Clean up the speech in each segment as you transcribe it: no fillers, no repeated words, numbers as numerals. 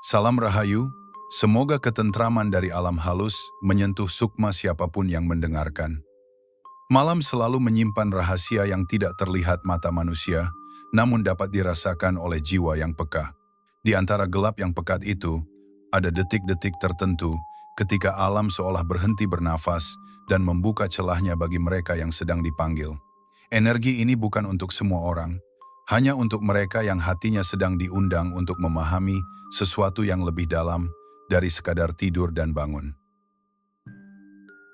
Salam Rahayu, semoga ketentraman dari alam halus menyentuh sukma siapapun yang mendengarkan. Malam selalu menyimpan rahasia yang tidak terlihat mata manusia, namun dapat dirasakan oleh jiwa yang peka. Di antara gelap yang pekat itu, ada detik-detik tertentu ketika alam seolah berhenti bernafas dan membuka celahnya bagi mereka yang sedang dipanggil. Energi ini bukan untuk semua orang, hanya untuk mereka yang hatinya sedang diundang untuk memahami sesuatu yang lebih dalam dari sekadar tidur dan bangun.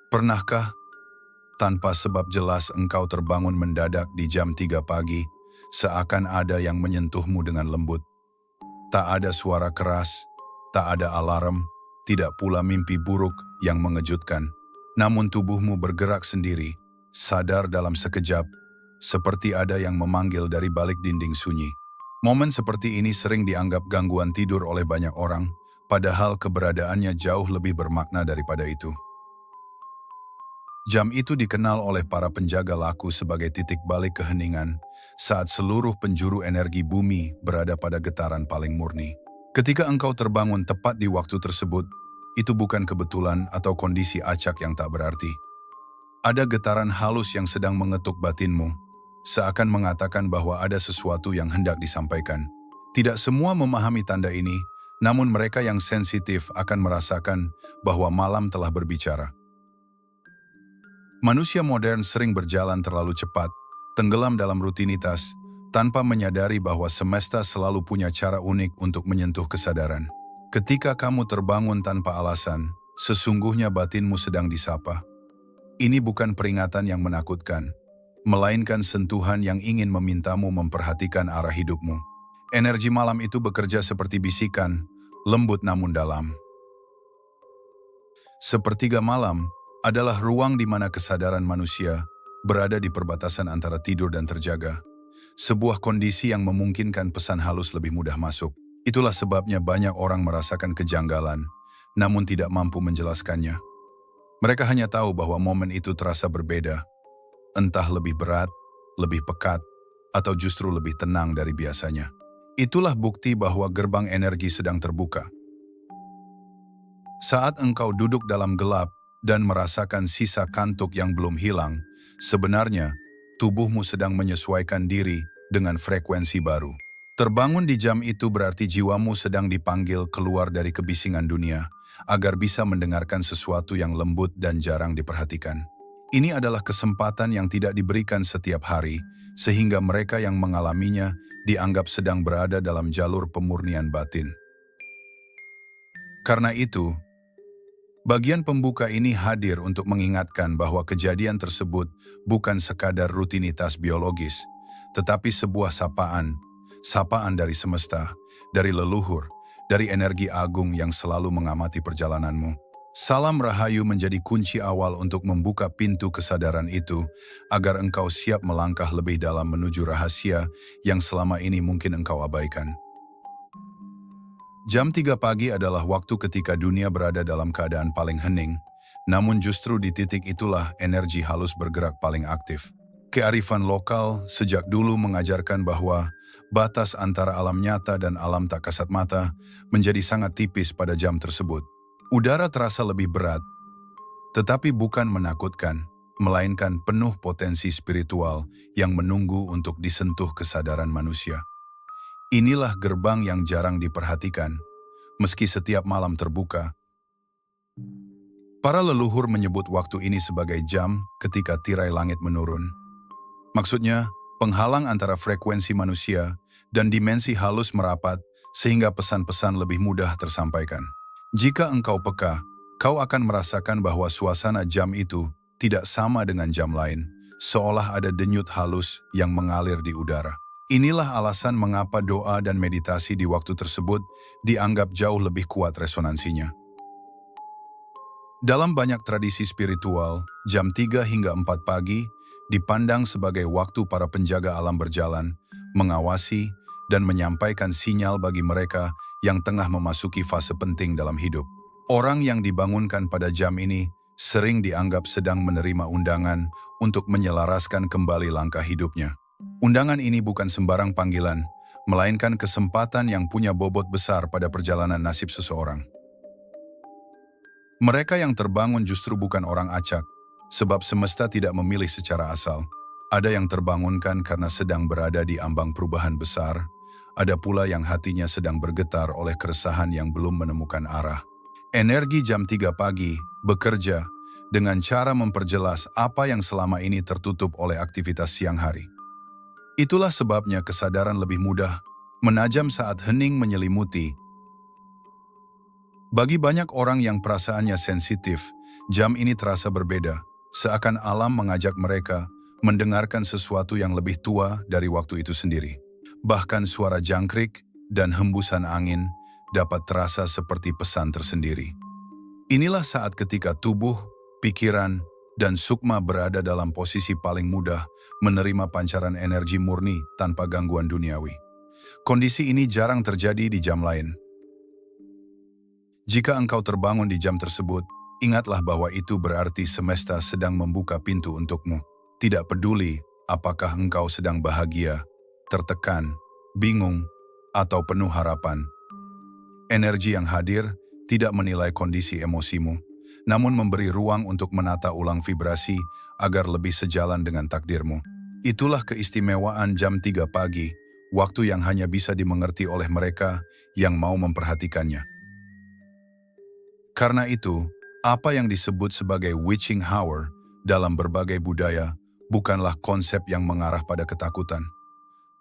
Pernahkah tanpa sebab jelas engkau terbangun mendadak di jam 3 pagi, seakan ada yang menyentuhmu dengan lembut? Tak ada suara keras, tak ada alarm, tidak pula mimpi buruk yang mengejutkan. Namun tubuhmu bergerak sendiri, sadar dalam sekejap, seperti ada yang memanggil dari balik dinding sunyi. Momen seperti ini sering dianggap gangguan tidur oleh banyak orang, padahal keberadaannya jauh lebih bermakna daripada itu. Jam itu dikenal oleh para penjaga laku sebagai titik balik keheningan, saat seluruh penjuru energi bumi berada pada getaran paling murni. Ketika engkau terbangun tepat di waktu tersebut, itu bukan kebetulan atau kondisi acak yang tak berarti. Ada getaran halus yang sedang mengetuk batinmu, seakan mengatakan bahwa ada sesuatu yang hendak disampaikan. Tidak semua memahami tanda ini, namun mereka yang sensitif akan merasakan bahwa malam telah berbicara. Manusia modern sering berjalan terlalu cepat, tenggelam dalam rutinitas, tanpa menyadari bahwa semesta selalu punya cara unik untuk menyentuh kesadaran. Ketika kamu terbangun tanpa alasan, sesungguhnya batinmu sedang disapa. Ini bukan peringatan yang menakutkan, melainkan sentuhan yang ingin memintamu memperhatikan arah hidupmu. Energi malam itu bekerja seperti bisikan, lembut namun dalam. Sepertiga malam adalah ruang di mana kesadaran manusia berada di perbatasan antara tidur dan terjaga. Sebuah kondisi yang memungkinkan pesan halus lebih mudah masuk. Itulah sebabnya banyak orang merasakan kejanggalan, namun tidak mampu menjelaskannya. Mereka hanya tahu bahwa momen itu terasa berbeda, entah lebih berat, lebih pekat, atau justru lebih tenang dari biasanya. Itulah bukti bahwa gerbang energi sedang terbuka. Saat engkau duduk dalam gelap dan merasakan sisa kantuk yang belum hilang, sebenarnya tubuhmu sedang menyesuaikan diri dengan frekuensi baru. Terbangun di jam itu berarti jiwamu sedang dipanggil keluar dari kebisingan dunia, agar bisa mendengarkan sesuatu yang lembut dan jarang diperhatikan. Ini adalah kesempatan yang tidak diberikan setiap hari, sehingga mereka yang mengalaminya dianggap sedang berada dalam jalur pemurnian batin. Karena itu, bagian pembuka ini hadir untuk mengingatkan bahwa kejadian tersebut bukan sekadar rutinitas biologis, tetapi sebuah sapaan dari semesta, dari leluhur, dari energi agung yang selalu mengamati perjalananmu. Salam Rahayu menjadi kunci awal untuk membuka pintu kesadaran itu, agar engkau siap melangkah lebih dalam menuju rahasia yang selama ini mungkin engkau abaikan. Jam 3 pagi adalah waktu ketika dunia berada dalam keadaan paling hening, namun justru di titik itulah energi halus bergerak paling aktif. Kearifan lokal sejak dulu mengajarkan bahwa batas antara alam nyata dan alam tak kasat mata menjadi sangat tipis pada jam tersebut. Udara terasa lebih berat, tetapi bukan menakutkan, melainkan penuh potensi spiritual yang menunggu untuk disentuh kesadaran manusia. Inilah gerbang yang jarang diperhatikan, meski setiap malam terbuka. Para leluhur menyebut waktu ini sebagai jam ketika tirai langit menurun. Maksudnya, penghalang antara frekuensi manusia dan dimensi halus merapat sehingga pesan-pesan lebih mudah tersampaikan. Jika engkau peka, kau akan merasakan bahwa suasana jam itu tidak sama dengan jam lain, seolah ada denyut halus yang mengalir di udara. Inilah alasan mengapa doa dan meditasi di waktu tersebut dianggap jauh lebih kuat resonansinya. Dalam banyak tradisi spiritual, jam 3 hingga 4 pagi dipandang sebagai waktu para penjaga alam berjalan, mengawasi, dan menyampaikan sinyal bagi mereka yang tengah memasuki fase penting dalam hidup. Orang yang dibangunkan pada jam ini sering dianggap sedang menerima undangan untuk menyelaraskan kembali langkah hidupnya. Undangan ini bukan sembarang panggilan, melainkan kesempatan yang punya bobot besar pada perjalanan nasib seseorang. Mereka yang terbangun justru bukan orang acak, sebab semesta tidak memilih secara asal. Ada yang terbangunkan karena sedang berada di ambang perubahan besar, ada pula yang hatinya sedang bergetar oleh keresahan yang belum menemukan arah. Energi jam 3 pagi bekerja dengan cara memperjelas apa yang selama ini tertutup oleh aktivitas siang hari. Itulah sebabnya kesadaran lebih mudah menajam saat hening menyelimuti. Bagi banyak orang yang perasaannya sensitif, jam ini terasa berbeda, seakan alam mengajak mereka mendengarkan sesuatu yang lebih tua dari waktu itu sendiri. Bahkan suara jangkrik dan hembusan angin dapat terasa seperti pesan tersendiri. Inilah saat ketika tubuh, pikiran, dan sukma berada dalam posisi paling mudah menerima pancaran energi murni tanpa gangguan duniawi. Kondisi ini jarang terjadi di jam lain. Jika engkau terbangun di jam tersebut, ingatlah bahwa itu berarti semesta sedang membuka pintu untukmu. Tidak peduli apakah engkau sedang bahagia, tertekan, bingung, atau penuh harapan. Energi yang hadir tidak menilai kondisi emosimu, namun memberi ruang untuk menata ulang vibrasi agar lebih sejalan dengan takdirmu. Itulah keistimewaan jam 3 pagi, waktu yang hanya bisa dimengerti oleh mereka yang mau memperhatikannya. Karena itu, apa yang disebut sebagai witching hour dalam berbagai budaya bukanlah konsep yang mengarah pada ketakutan.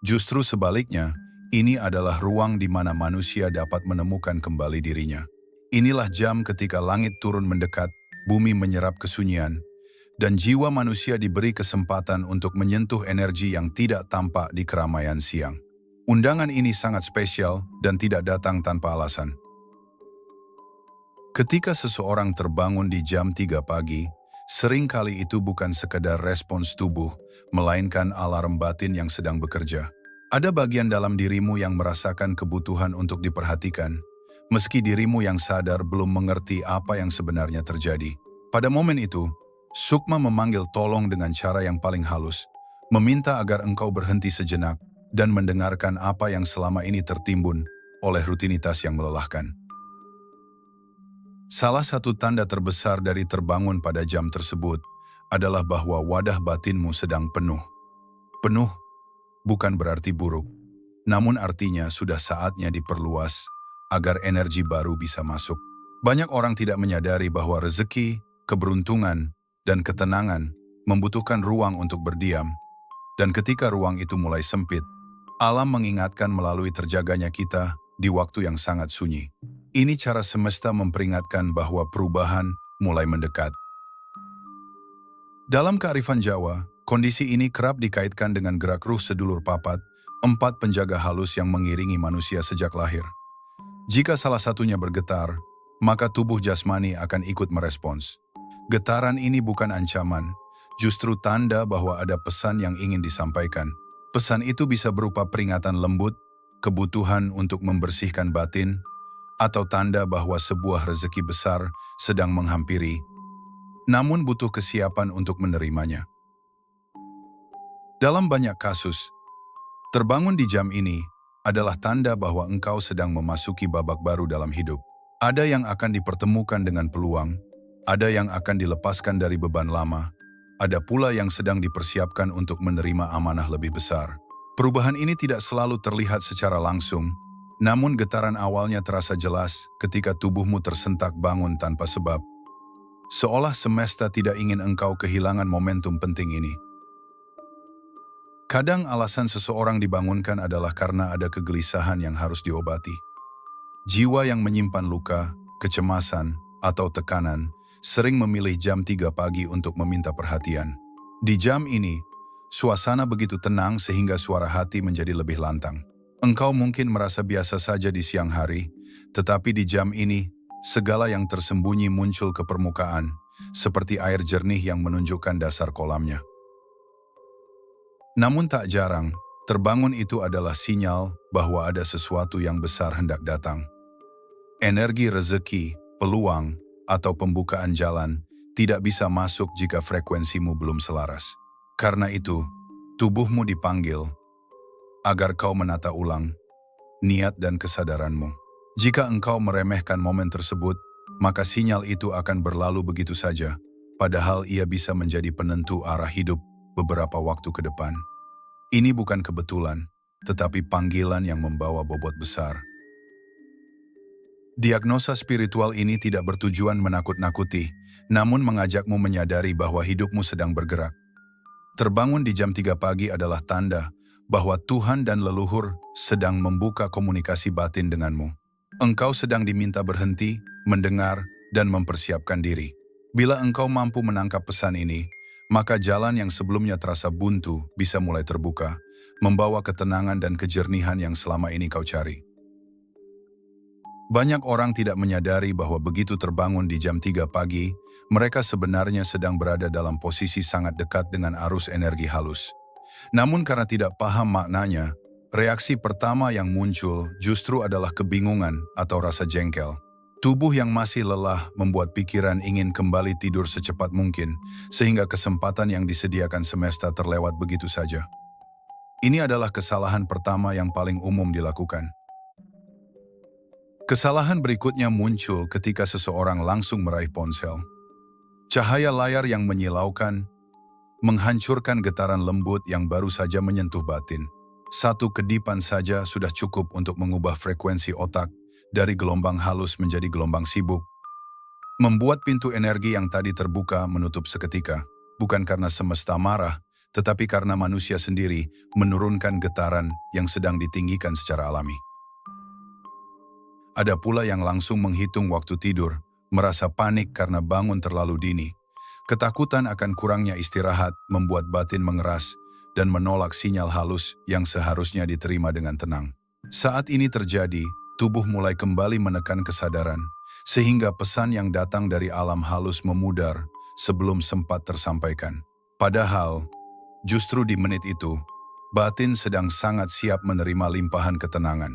Justru sebaliknya, ini adalah ruang di mana manusia dapat menemukan kembali dirinya. Inilah jam ketika langit turun mendekat, bumi menyerap kesunyian, dan jiwa manusia diberi kesempatan untuk menyentuh energi yang tidak tampak di keramaian siang. Undangan ini sangat spesial dan tidak datang tanpa alasan. Ketika seseorang terbangun di jam 3 pagi, seringkali itu bukan sekedar respons tubuh, melainkan alarm batin yang sedang bekerja. Ada bagian dalam dirimu yang merasakan kebutuhan untuk diperhatikan, meski dirimu yang sadar belum mengerti apa yang sebenarnya terjadi. Pada momen itu, sukma memanggil tolong dengan cara yang paling halus, meminta agar engkau berhenti sejenak dan mendengarkan apa yang selama ini tertimbun oleh rutinitas yang melelahkan. Salah satu tanda terbesar dari terbangun pada jam tersebut adalah bahwa wadah batinmu sedang penuh. Penuh bukan berarti buruk, namun artinya sudah saatnya diperluas agar energi baru bisa masuk. Banyak orang tidak menyadari bahwa rezeki, keberuntungan, dan ketenangan membutuhkan ruang untuk berdiam. Dan ketika ruang itu mulai sempit, alam mengingatkan melalui terjaganya kita di waktu yang sangat sunyi. Ini cara semesta memperingatkan bahwa perubahan mulai mendekat. Dalam kearifan Jawa, kondisi ini kerap dikaitkan dengan gerak ruh sedulur papat, 4 penjaga halus yang mengiringi manusia sejak lahir. Jika salah satunya bergetar, maka tubuh jasmani akan ikut merespons. Getaran ini bukan ancaman, justru tanda bahwa ada pesan yang ingin disampaikan. Pesan itu bisa berupa peringatan lembut, kebutuhan untuk membersihkan batin, atau tanda bahwa sebuah rezeki besar sedang menghampiri, namun butuh kesiapan untuk menerimanya. Dalam banyak kasus, terbangun di jam ini adalah tanda bahwa engkau sedang memasuki babak baru dalam hidup. Ada yang akan dipertemukan dengan peluang, ada yang akan dilepaskan dari beban lama, ada pula yang sedang dipersiapkan untuk menerima amanah lebih besar. Perubahan ini tidak selalu terlihat secara langsung, namun getaran awalnya terasa jelas ketika tubuhmu tersentak bangun tanpa sebab. Seolah semesta tidak ingin engkau kehilangan momentum penting ini. Kadang alasan seseorang dibangunkan adalah karena ada kegelisahan yang harus diobati. Jiwa yang menyimpan luka, kecemasan, atau tekanan sering memilih jam 3 pagi untuk meminta perhatian. Di jam ini, suasana begitu tenang sehingga suara hati menjadi lebih lantang. Engkau mungkin merasa biasa saja di siang hari, tetapi di jam ini, segala yang tersembunyi muncul ke permukaan, seperti air jernih yang menunjukkan dasar kolamnya. Namun tak jarang, terbangun itu adalah sinyal bahwa ada sesuatu yang besar hendak datang. Energi rezeki, peluang, atau pembukaan jalan tidak bisa masuk jika frekuensimu belum selaras. Karena itu, tubuhmu dipanggil agar kau menata ulang niat dan kesadaranmu. Jika engkau meremehkan momen tersebut, maka sinyal itu akan berlalu begitu saja, padahal ia bisa menjadi penentu arah hidup beberapa waktu ke depan. Ini bukan kebetulan, tetapi panggilan yang membawa bobot besar. Diagnosa spiritual ini tidak bertujuan menakut-nakuti, namun mengajakmu menyadari bahwa hidupmu sedang bergerak. Terbangun di jam 3 pagi adalah tanda bahwa Tuhan dan leluhur sedang membuka komunikasi batin denganmu. Engkau sedang diminta berhenti, mendengar, dan mempersiapkan diri. Bila engkau mampu menangkap pesan ini, maka jalan yang sebelumnya terasa buntu bisa mulai terbuka, membawa ketenangan dan kejernihan yang selama ini kau cari. Banyak orang tidak menyadari bahwa begitu terbangun di jam 3 pagi, mereka sebenarnya sedang berada dalam posisi sangat dekat dengan arus energi halus. Namun karena tidak paham maknanya, reaksi pertama yang muncul justru adalah kebingungan atau rasa jengkel. Tubuh yang masih lelah membuat pikiran ingin kembali tidur secepat mungkin, sehingga kesempatan yang disediakan semesta terlewat begitu saja. Ini adalah kesalahan pertama yang paling umum dilakukan. Kesalahan berikutnya muncul ketika seseorang langsung meraih ponsel. Cahaya layar yang menyilaukan, menghancurkan getaran lembut yang baru saja menyentuh batin. Satu kedipan saja sudah cukup untuk mengubah frekuensi otak dari gelombang halus menjadi gelombang sibuk. Membuat pintu energi yang tadi terbuka menutup seketika, bukan karena semesta marah, tetapi karena manusia sendiri menurunkan getaran yang sedang ditinggikan secara alami. Ada pula yang langsung menghitung waktu tidur, merasa panik karena bangun terlalu dini. Ketakutan akan kurangnya istirahat membuat batin mengeras dan menolak sinyal halus yang seharusnya diterima dengan tenang. Saat ini terjadi, tubuh mulai kembali menekan kesadaran, sehingga pesan yang datang dari alam halus memudar sebelum sempat tersampaikan. Padahal, justru di menit itu, batin sedang sangat siap menerima limpahan ketenangan.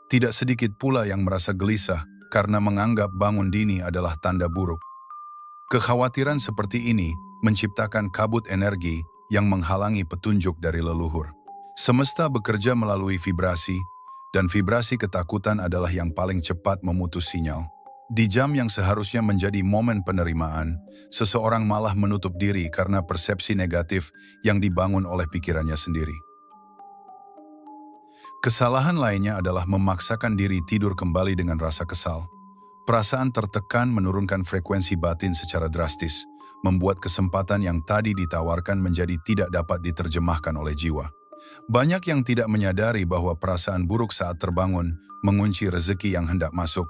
Tidak sedikit pula yang merasa gelisah karena menganggap bangun dini adalah tanda buruk. Kekhawatiran seperti ini menciptakan kabut energi yang menghalangi petunjuk dari leluhur. Semesta bekerja melalui vibrasi, dan vibrasi ketakutan adalah yang paling cepat memutus sinyal. Di jam yang seharusnya menjadi momen penerimaan, seseorang malah menutup diri karena persepsi negatif yang dibangun oleh pikirannya sendiri. Kesalahan lainnya adalah memaksakan diri tidur kembali dengan rasa kesal. Perasaan tertekan menurunkan frekuensi batin secara drastis, membuat kesempatan yang tadi ditawarkan menjadi tidak dapat diterjemahkan oleh jiwa. Banyak yang tidak menyadari bahwa perasaan buruk saat terbangun mengunci rezeki yang hendak masuk,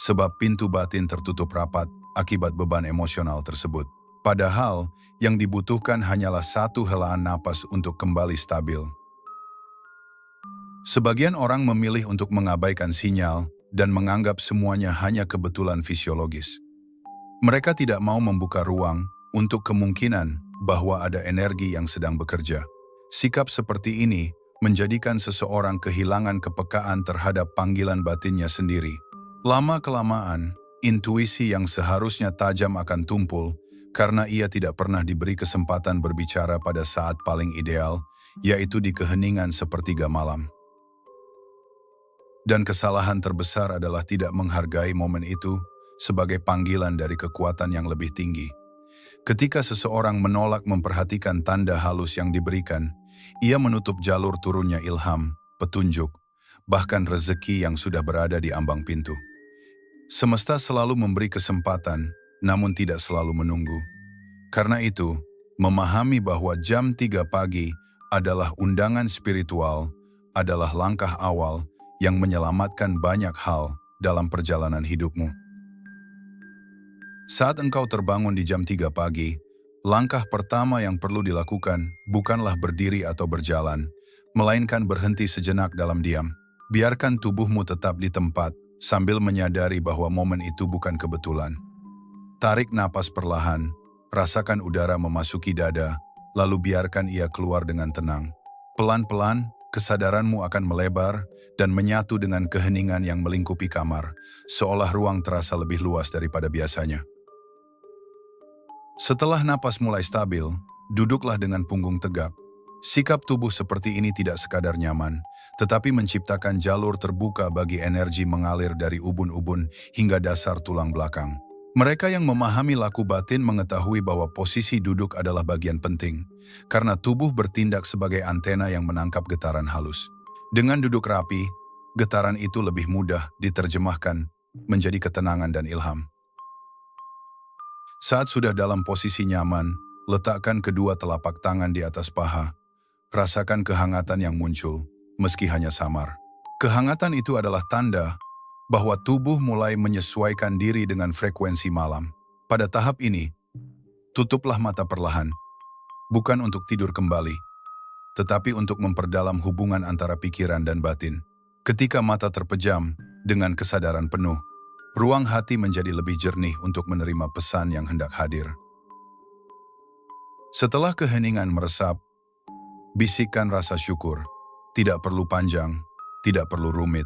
sebab pintu batin tertutup rapat akibat beban emosional tersebut. Padahal, yang dibutuhkan hanyalah satu helaan napas untuk kembali stabil. Sebagian orang memilih untuk mengabaikan sinyal dan menganggap semuanya hanya kebetulan fisiologis. Mereka tidak mau membuka ruang untuk kemungkinan bahwa ada energi yang sedang bekerja. Sikap seperti ini menjadikan seseorang kehilangan kepekaan terhadap panggilan batinnya sendiri. Lama-kelamaan, intuisi yang seharusnya tajam akan tumpul karena ia tidak pernah diberi kesempatan berbicara pada saat paling ideal, yaitu di keheningan sepertiga malam. Dan kesalahan terbesar adalah tidak menghargai momen itu sebagai panggilan dari kekuatan yang lebih tinggi. Ketika seseorang menolak memperhatikan tanda halus yang diberikan, ia menutup jalur turunnya ilham, petunjuk, bahkan rezeki yang sudah berada di ambang pintu. Semesta selalu memberi kesempatan, namun tidak selalu menunggu. Karena itu, memahami bahwa jam 3 pagi adalah undangan spiritual, adalah langkah awal yang menyelamatkan banyak hal dalam perjalanan hidupmu. Saat engkau terbangun di jam 3 pagi, langkah pertama yang perlu dilakukan bukanlah berdiri atau berjalan, melainkan berhenti sejenak dalam diam. Biarkan tubuhmu tetap di tempat sambil menyadari bahwa momen itu bukan kebetulan. Tarik napas perlahan, rasakan udara memasuki dada, lalu biarkan ia keluar dengan tenang. Pelan-pelan, kesadaranmu akan melebar dan menyatu dengan keheningan yang melingkupi kamar, seolah ruang terasa lebih luas daripada biasanya. Setelah napas mulai stabil, duduklah dengan punggung tegap. Sikap tubuh seperti ini tidak sekadar nyaman, tetapi menciptakan jalur terbuka bagi energi mengalir dari ubun-ubun hingga dasar tulang belakang. Mereka yang memahami laku batin mengetahui bahwa posisi duduk adalah bagian penting, karena tubuh bertindak sebagai antena yang menangkap getaran halus. Dengan duduk rapi, getaran itu lebih mudah diterjemahkan menjadi ketenangan dan ilham. Saat sudah dalam posisi nyaman, letakkan kedua telapak tangan di atas paha. Rasakan kehangatan yang muncul, meski hanya samar. Kehangatan itu adalah tanda bahwa tubuh mulai menyesuaikan diri dengan frekuensi malam. Pada tahap ini, tutuplah mata perlahan, bukan untuk tidur kembali, tetapi untuk memperdalam hubungan antara pikiran dan batin. Ketika mata terpejam dengan kesadaran penuh, ruang hati menjadi lebih jernih untuk menerima pesan yang hendak hadir. Setelah keheningan meresap, bisikkan rasa syukur. Tidak perlu panjang, tidak perlu rumit.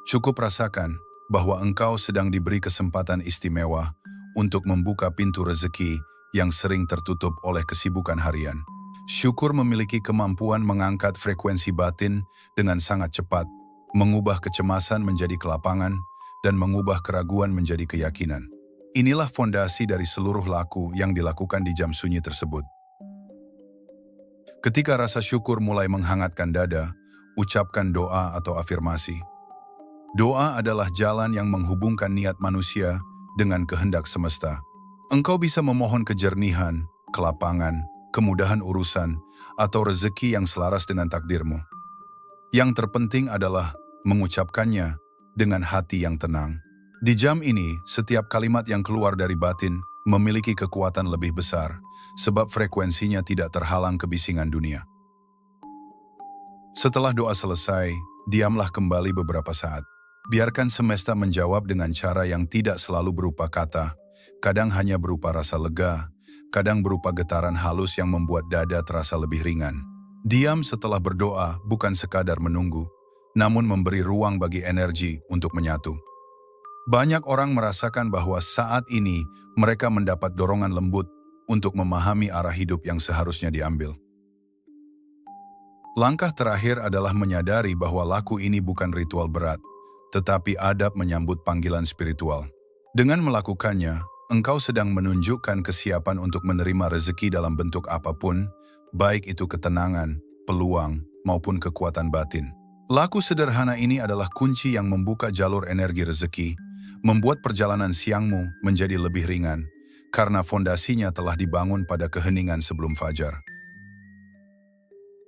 Cukup rasakan bahwa engkau sedang diberi kesempatan istimewa untuk membuka pintu rezeki yang sering tertutup oleh kesibukan harian. Syukur memiliki kemampuan mengangkat frekuensi batin dengan sangat cepat, mengubah kecemasan menjadi kelapangan, dan mengubah keraguan menjadi keyakinan. Inilah fondasi dari seluruh laku yang dilakukan di jam sunyi tersebut. Ketika rasa syukur mulai menghangatkan dada, ucapkan doa atau afirmasi. Doa adalah jalan yang menghubungkan niat manusia dengan kehendak semesta. Engkau bisa memohon kejernihan, kelapangan, kemudahan urusan, atau rezeki yang selaras dengan takdirmu. Yang terpenting adalah mengucapkannya dengan hati yang tenang. Di jam ini, setiap kalimat yang keluar dari batin memiliki kekuatan lebih besar, sebab frekuensinya tidak terhalang kebisingan dunia. Setelah doa selesai, diamlah kembali beberapa saat. Biarkan semesta menjawab dengan cara yang tidak selalu berupa kata, kadang hanya berupa rasa lega, kadang berupa getaran halus yang membuat dada terasa lebih ringan. Diam setelah berdoa bukan sekadar menunggu, namun memberi ruang bagi energi untuk menyatu. Banyak orang merasakan bahwa saat ini mereka mendapat dorongan lembut untuk memahami arah hidup yang seharusnya diambil. Langkah terakhir adalah menyadari bahwa laku ini bukan ritual berat, tetapi adab menyambut panggilan spiritual. Dengan melakukannya, engkau sedang menunjukkan kesiapan untuk menerima rezeki dalam bentuk apapun, baik itu ketenangan, peluang, maupun kekuatan batin. Laku sederhana ini adalah kunci yang membuka jalur energi rezeki, membuat perjalanan siangmu menjadi lebih ringan, karena fondasinya telah dibangun pada keheningan sebelum fajar.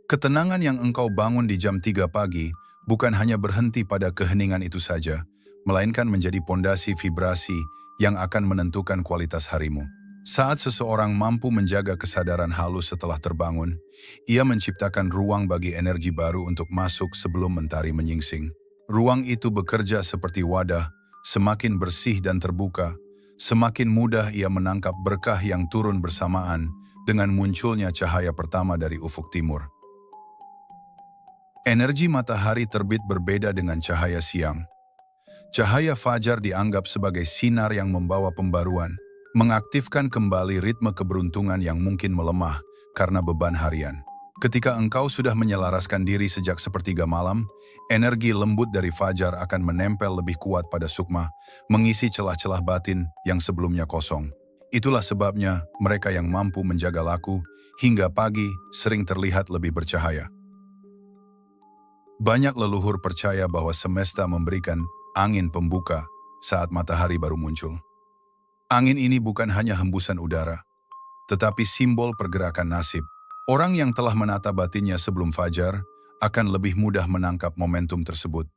Ketenangan yang engkau bangun di jam 3 pagi bukan hanya berhenti pada keheningan itu saja, melainkan menjadi pondasi vibrasi yang akan menentukan kualitas harimu. Saat seseorang mampu menjaga kesadaran halus setelah terbangun, ia menciptakan ruang bagi energi baru untuk masuk sebelum mentari menyingsing. Ruang itu bekerja seperti wadah, semakin bersih dan terbuka, semakin mudah ia menangkap berkah yang turun bersamaan dengan munculnya cahaya pertama dari ufuk timur. Energi matahari terbit berbeda dengan cahaya siang. Cahaya fajar dianggap sebagai sinar yang membawa pembaruan, mengaktifkan kembali ritme keberuntungan yang mungkin melemah karena beban harian. Ketika engkau sudah menyelaraskan diri sejak sepertiga malam, energi lembut dari fajar akan menempel lebih kuat pada sukma, mengisi celah-celah batin yang sebelumnya kosong. Itulah sebabnya mereka yang mampu menjaga laku hingga pagi sering terlihat lebih bercahaya. Banyak leluhur percaya bahwa semesta memberikan angin pembuka saat matahari baru muncul. Angin ini bukan hanya hembusan udara, tetapi simbol pergerakan nasib. Orang yang telah menata batinnya sebelum fajar akan lebih mudah menangkap momentum tersebut,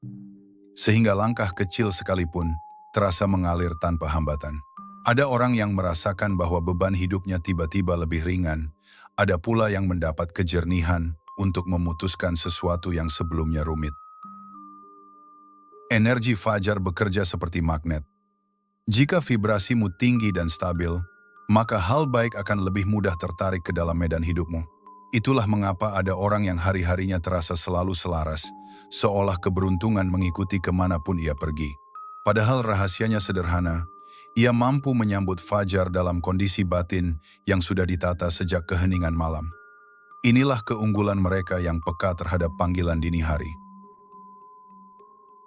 sehingga langkah kecil sekalipun terasa mengalir tanpa hambatan. Ada orang yang merasakan bahwa beban hidupnya tiba-tiba lebih ringan, ada pula yang mendapat kejernihan untuk memutuskan sesuatu yang sebelumnya rumit. Energi fajar bekerja seperti magnet. Jika vibrasimu tinggi dan stabil, maka hal baik akan lebih mudah tertarik ke dalam medan hidupmu. Itulah mengapa ada orang yang hari-harinya terasa selalu selaras, seolah keberuntungan mengikuti kemanapun ia pergi. Padahal rahasianya sederhana, ia mampu menyambut fajar dalam kondisi batin yang sudah ditata sejak keheningan malam. Inilah keunggulan mereka yang peka terhadap panggilan dini hari.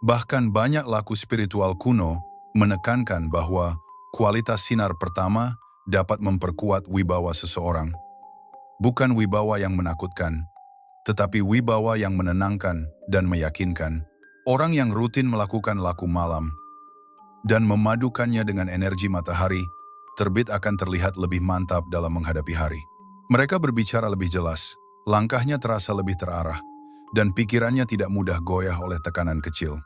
Bahkan banyak laku spiritual kuno menekankan bahwa kualitas sinar pertama dapat memperkuat wibawa seseorang. Bukan wibawa yang menakutkan, tetapi wibawa yang menenangkan dan meyakinkan. Orang yang rutin melakukan laku malam dan memadukannya dengan energi matahari terbit akan terlihat lebih mantap dalam menghadapi hari. Mereka berbicara lebih jelas, langkahnya terasa lebih terarah, dan pikirannya tidak mudah goyah oleh tekanan kecil.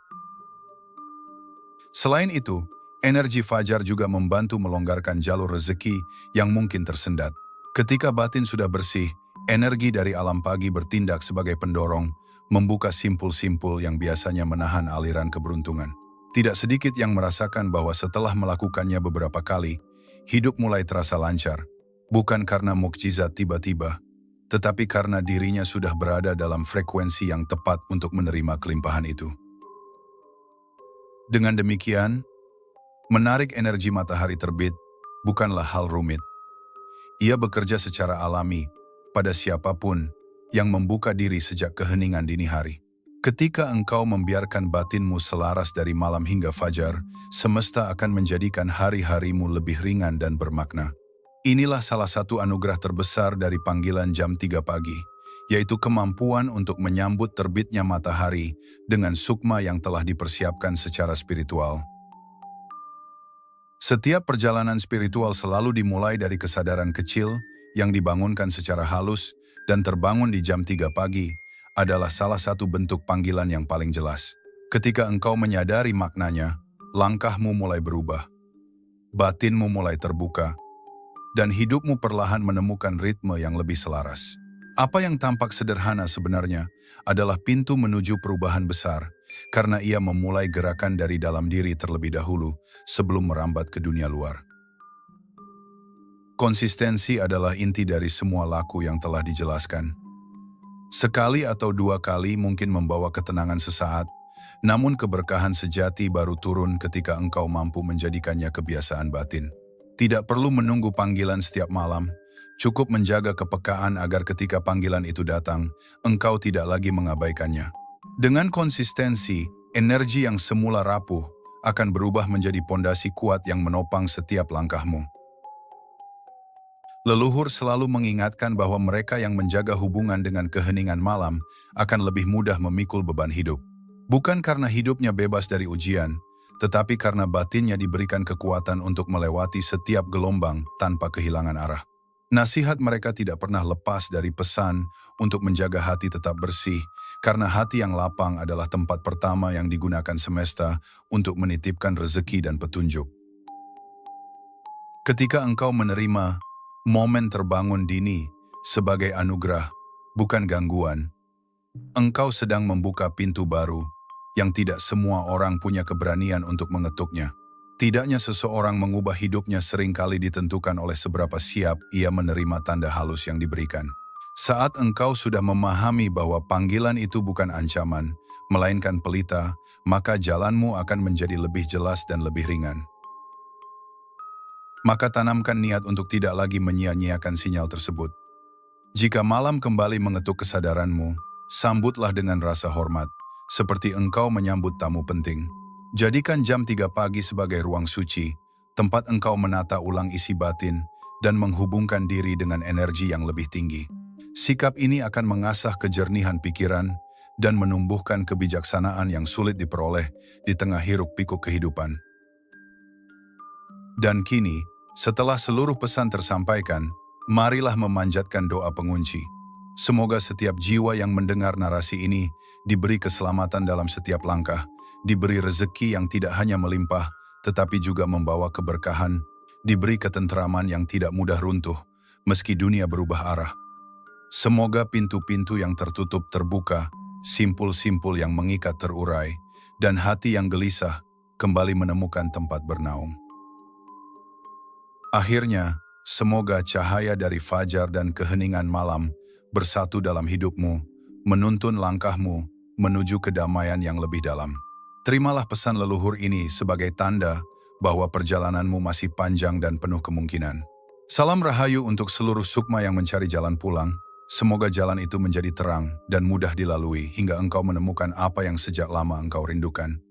Selain itu, energi fajar juga membantu melonggarkan jalur rezeki yang mungkin tersendat. Ketika batin sudah bersih, energi dari alam pagi bertindak sebagai pendorong, membuka simpul-simpul yang biasanya menahan aliran keberuntungan. Tidak sedikit yang merasakan bahwa setelah melakukannya beberapa kali, hidup mulai terasa lancar, bukan karena mukjizat tiba-tiba, tetapi karena dirinya sudah berada dalam frekuensi yang tepat untuk menerima kelimpahan itu. Dengan demikian, menarik energi matahari terbit bukanlah hal rumit. Ia bekerja secara alami pada siapapun yang membuka diri sejak keheningan dini hari. Ketika engkau membiarkan batinmu selaras dari malam hingga fajar, semesta akan menjadikan hari-harimu lebih ringan dan bermakna. Inilah salah satu anugerah terbesar dari panggilan jam 3 pagi, yaitu kemampuan untuk menyambut terbitnya matahari dengan sukma yang telah dipersiapkan secara spiritual. Setiap perjalanan spiritual selalu dimulai dari kesadaran kecil yang dibangunkan secara halus dan terbangun di jam 3 pagi adalah salah satu bentuk panggilan yang paling jelas. Ketika engkau menyadari maknanya, langkahmu mulai berubah, batinmu mulai terbuka, dan hidupmu perlahan menemukan ritme yang lebih selaras. Apa yang tampak sederhana sebenarnya adalah pintu menuju perubahan besar, karena ia memulai gerakan dari dalam diri terlebih dahulu sebelum merambat ke dunia luar. Konsistensi adalah inti dari semua laku yang telah dijelaskan. Sekali atau dua kali mungkin membawa ketenangan sesaat, namun keberkahan sejati baru turun ketika engkau mampu menjadikannya kebiasaan batin. Tidak perlu menunggu panggilan setiap malam, cukup menjaga kepekaan agar ketika panggilan itu datang, engkau tidak lagi mengabaikannya. Dengan konsistensi, energi yang semula rapuh akan berubah menjadi pondasi kuat yang menopang setiap langkahmu. Leluhur selalu mengingatkan bahwa mereka yang menjaga hubungan dengan keheningan malam akan lebih mudah memikul beban hidup. Bukan karena hidupnya bebas dari ujian, tetapi karena batinnya diberikan kekuatan untuk melewati setiap gelombang tanpa kehilangan arah. Nasihat mereka tidak pernah lepas dari pesan untuk menjaga hati tetap bersih, karena hati yang lapang adalah tempat pertama yang digunakan semesta untuk menitipkan rezeki dan petunjuk. Ketika engkau menerima momen terbangun dini sebagai anugerah, bukan gangguan, engkau sedang membuka pintu baru yang tidak semua orang punya keberanian untuk mengetuknya. Tidaknya seseorang mengubah hidupnya seringkali ditentukan oleh seberapa siap ia menerima tanda halus yang diberikan. Saat engkau sudah memahami bahwa panggilan itu bukan ancaman, melainkan pelita, maka jalanmu akan menjadi lebih jelas dan lebih ringan. Maka tanamkan niat untuk tidak lagi menyia-nyiakan sinyal tersebut. Jika malam kembali mengetuk kesadaranmu, sambutlah dengan rasa hormat, seperti engkau menyambut tamu penting. Jadikan jam 3 pagi sebagai ruang suci, tempat engkau menata ulang isi batin dan menghubungkan diri dengan energi yang lebih tinggi. Sikap ini akan mengasah kejernihan pikiran dan menumbuhkan kebijaksanaan yang sulit diperoleh di tengah hiruk-pikuk kehidupan. Dan kini, setelah seluruh pesan tersampaikan, marilah memanjatkan doa pengunci. Semoga setiap jiwa yang mendengar narasi ini diberi keselamatan dalam setiap langkah, diberi rezeki yang tidak hanya melimpah, tetapi juga membawa keberkahan, diberi ketenteraman yang tidak mudah runtuh, meski dunia berubah arah. Semoga pintu-pintu yang tertutup terbuka, simpul-simpul yang mengikat terurai, dan hati yang gelisah kembali menemukan tempat bernaung. Akhirnya, semoga cahaya dari fajar dan keheningan malam bersatu dalam hidupmu, menuntun langkahmu menuju kedamaian yang lebih dalam. Terimalah pesan leluhur ini sebagai tanda bahwa perjalananmu masih panjang dan penuh kemungkinan. Salam rahayu untuk seluruh sukma yang mencari jalan pulang. Semoga jalan itu menjadi terang dan mudah dilalui hingga engkau menemukan apa yang sejak lama engkau rindukan.